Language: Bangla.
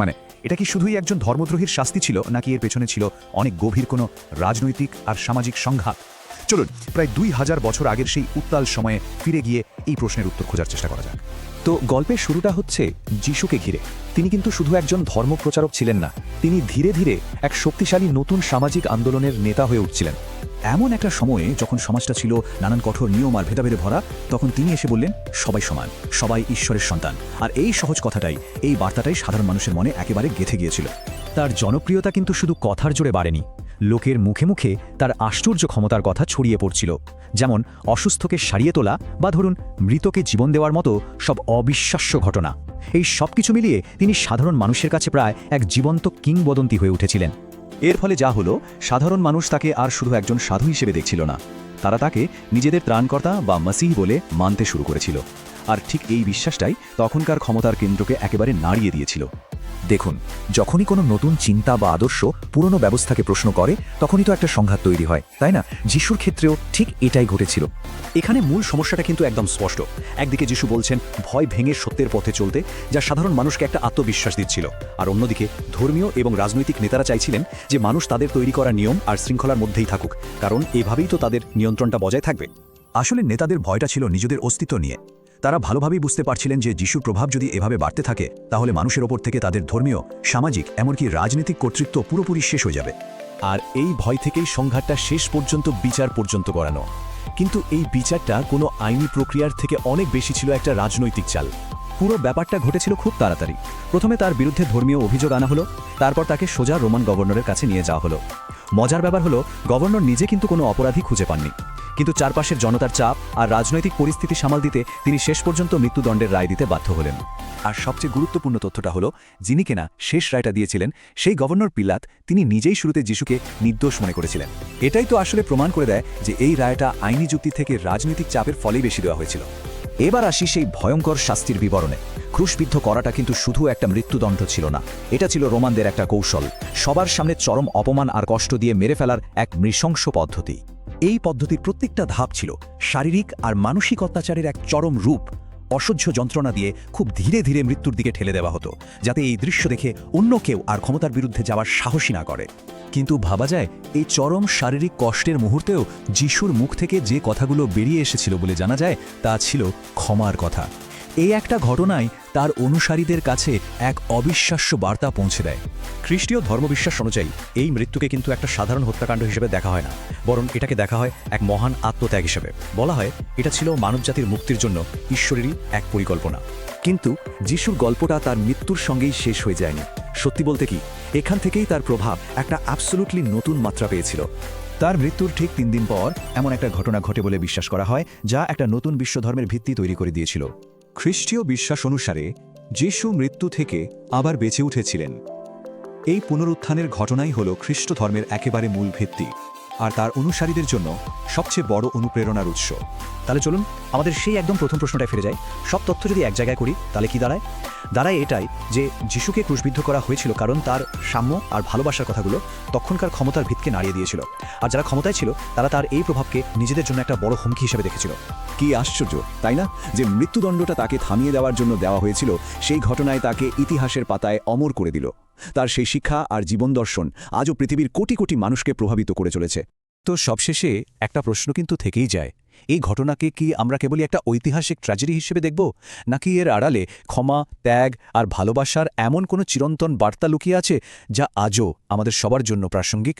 মানে এটা কি শুধুই একজন ধর্মদ্রোহীর শাস্তি ছিল, নাকি এর পেছনে ছিল অনেক গভীর কোনো রাজনৈতিক আর সামাজিক সংঘাত? চলুন প্রায় 2000 বছর আগের সেই উত্তাল সময়ে ফিরে গিয়ে এই প্রশ্নের উত্তর খোঁজার চেষ্টা করা যাক। তো গল্পের শুরুটা হচ্ছে যিশুকে ঘিরে। তিনি কিন্তু শুধু একজন ধর্মপ্রচারক ছিলেন না, তিনি ধীরে ধীরে এক শক্তিশালী নতুন সামাজিক আন্দোলনের নেতা হয়ে উঠছিলেন। এমন একটা সময়ে যখন সমাজটা ছিল নানান কঠোর নিয়ম আর ভেদাভেদে ভরা, তখন তিনি এসে বললেন সবাই সমান, সবাই ঈশ্বরের সন্তান। আর এই সহজ কথাটাই, এই বার্তাটাই সাধারণ মানুষের মনে একেবারে গেঁথে গিয়েছিল। তার জনপ্রিয়তা কিন্তু শুধু কথার জোরে বাড়েনি, লোকের মুখে মুখে তার আশ্চর্য ক্ষমতার কথা ছড়িয়ে পড়ছিল। যেমন অসুস্থকে সারিয়ে তোলা বা ধরুন মৃতকে জীবন দেওয়ার মতো সব অবিশ্বাস্য ঘটনা। এই সব কিছু মিলিয়ে তিনি সাধারণ মানুষের কাছে প্রায় এক জীবন্ত কিংবদন্তি হয়ে উঠেছিলেন। এর ফলে যা হলো, সাধারণ মানুষ তাকে আর শুধু একজন সাধু হিসেবে দেখছিল না, তারা তাকে নিজেদের ত্রাণকর্তা বা মাসিহ বলে মানতে শুরু করেছিল। আর ঠিক এই বিশ্বাসটাই তখনকার ক্ষমতার কেন্দ্রকে একেবারে নাড়িয়ে দিয়েছিল। দেখুন, যখনই কোনো নতুন চিন্তা বা আদর্শ পুরনো ব্যবস্থাকে প্রশ্ন করে, তখনই তো একটা সংঘাত তৈরি হয়, তাই না? যিশুর ক্ষেত্রেও ঠিক এটাই ঘটেছিল। এখানে মূল সমস্যাটা কিন্তু একদম স্পষ্ট। একদিকে যিশু বলছেন ভয় ভেঙে সত্যের পথে চলতে, যা সাধারণ মানুষকে একটা আত্মবিশ্বাস দিচ্ছিল। আর অন্যদিকে ধর্মীয় এবং রাজনৈতিক নেতারা চাইছিলেন যে মানুষ তাদের তৈরি করা নিয়ম আর শৃঙ্খলার মধ্যেই থাকুক, কারণ এভাবেই তো তাদের নিয়ন্ত্রণটা বজায় থাকবে। আসলে নেতাদের ভয়টা ছিল নিজেদের অস্তিত্ব নিয়ে। তারা ভালোভাবেই বুঝতে পারছিলেন যে যিশুর প্রভাব যদি এভাবে বাড়তে থাকে, তাহলে মানুষের ওপর থেকে তাদের ধর্মীয়, সামাজিক, এমনকি রাজনৈতিক কর্তৃত্ব পুরোপুরি শেষ হয়ে যাবে। আর এই ভয় থেকেই সংঘাতটা শেষ পর্যন্ত বিচার পর্যন্ত করানো। কিন্তু এই বিচারটা কোনো আইনি প্রক্রিয়ার থেকে অনেক বেশি ছিল একটা রাজনৈতিক চাল। পুরো ব্যাপারটা ঘটেছিল খুব তাড়াতাড়ি। প্রথমে তার বিরুদ্ধে ধর্মীয় অভিযোগ আনা হলো, তারপর তাকে সোজা রোমান গভর্নরের কাছে নিয়ে যাওয়া হলো। মজার ব্যাপার হলো, গভর্নর নিজে কিন্তু কোনো অপরাধী খুঁজে পাননি, কিন্তু চারপাশের জনতার চাপ আর রাজনৈতিক পরিস্থিতি সামাল দিতে তিনি শেষ পর্যন্ত মৃত্যুদণ্ডের রায় দিতে বাধ্য হলেন। আর সবচেয়ে গুরুত্বপূর্ণ তথ্যটা হলো, যিনি কিনা শেষ রায়টা দিয়েছিলেন, সেই গভর্নর পিলাত, তিনি নিজেই শুরুতে যিশুকে নির্দোষ মনে করেছিলেন। এটাই তো আসলে প্রমাণ করে দেয় যে এই রায়টা আইনি যুক্তি থেকে রাজনৈতিক চাপের ফলেই বেশি দেওয়া হয়েছিল। এবার আসি সেই ভয়ঙ্কর শাস্তির বিবরণে। ক্রুশবিদ্ধ করাটা কিন্তু শুধু একটা মৃত্যুদণ্ড ছিল না, এটা ছিল রোমানদের একটা কৌশল, সবার সামনে চরম অপমান আর কষ্ট দিয়ে মেরে ফেলার এক নৃশংস পদ্ধতি। এই পদ্ধতির প্রত্যেকটা ধাপ ছিল শারীরিক আর মানসিক অত্যাচারের এক চরম রূপ। অসহ্য যন্ত্রণা দিয়ে খুব ধীরে ধীরে মৃত্যুর দিকে ঠেলে দেওয়া হতো, যাতে এই দৃশ্য দেখে অন্য কেউ আর ক্ষমতার বিরুদ্ধে যাওয়ার সাহসী না করে। কিন্তু ভাবা যায়, এই চরম শারীরিক কষ্টের মুহূর্তেও যিশুর মুখ থেকে যে কথাগুলো বেরিয়ে এসেছিল বলে জানা যায়, তা ছিল ক্ষমার কথা। এই একটা ঘটনাই তার অনুসারীদের কাছে এক অবিশ্বাস্য বার্তা পৌঁছে দেয়। খ্রিস্টীয় ধর্মবিশ্বাস অনুযায়ী এই মৃত্যুকে কিন্তু একটা সাধারণ হত্যাকাণ্ড হিসেবে দেখা হয় না, বরং এটাকে দেখা হয় এক মহান আত্মত্যাগ হিসেবে। বলা হয় এটা ছিল মানবজাতির মুক্তির জন্য ঈশ্বরেরই এক পরিকল্পনা। কিন্তু যিশুর গল্পটা তার মৃত্যুর সঙ্গেই শেষ হয়ে যায়নি। সত্যি বলতে কি, এখান থেকেই তার প্রভাব একটা অ্যাবসলিউটলি নতুন মাত্রা পেয়েছিল। তার মৃত্যুর ঠিক 3 দিন পর এমন একটা ঘটনা ঘটে বলে বিশ্বাস করা হয়, যা একটা নতুন বিশ্বধর্মের ভিত্তি তৈরি করে দিয়েছিল। খ্রিস্টীয় বিশ্বাস অনুসারে যিশু মৃত্যু থেকে আবার বেঁচে উঠেছিলেন। এই পুনরুত্থানের ঘটনাই হল খ্রিস্ট ধর্মের একেবারে মূল ভিত্তি, আর তার অনুসারীদের জন্য সবচেয়ে বড় অনুপ্রেরণার উৎস। তাহলে চলুন আমাদের সেই একদম প্রথম প্রশ্নটায় ফিরে যাই। সব তথ্য যদি এক জায়গায় করি, তাহলে কি দাঁড়ায়? দাঁড়ায় এটাই যে যিশুকে ক্রুশবিদ্ধ করা হয়েছিল কারণ তার সাম্য আর ভালোবাসার কথাগুলো তখনকার ক্ষমতার ভিতকে নাড়িয়ে দিয়েছিল। আর যারা ক্ষমতায় ছিল, তারা তার এই প্রভাবকে নিজেদের জন্য একটা বড় হুমকি হিসেবে দেখেছিল। কি আশ্চর্য, তাই না? যে মৃত্যুদণ্ডটা তাকে থামিয়ে দেওয়ার জন্য দেওয়া হয়েছিল, সেই ঘটনায় তাকে ইতিহাসের পাতায় অমর করে দিল। তার সেই শিক্ষা আর জীবন দর্শন আজও পৃথিবীর কোটি কোটি মানুষকে প্রভাবিত করে চলেছে। তো সবশেষে একটা প্রশ্ন কিন্তু থেকেই যায়, এই ঘটনাকে কি আমরা কেবলই একটা ঐতিহাসিক ট্র্যাজেডি হিসেবে দেখব, নাকি এর আড়ালে ক্ষমা, ত্যাগ আর ভালোবাসার এমন কোনো চিরন্তন বার্তা লুকিয়ে আছে, যা আজও আমাদের সবার জন্য প্রাসঙ্গিক?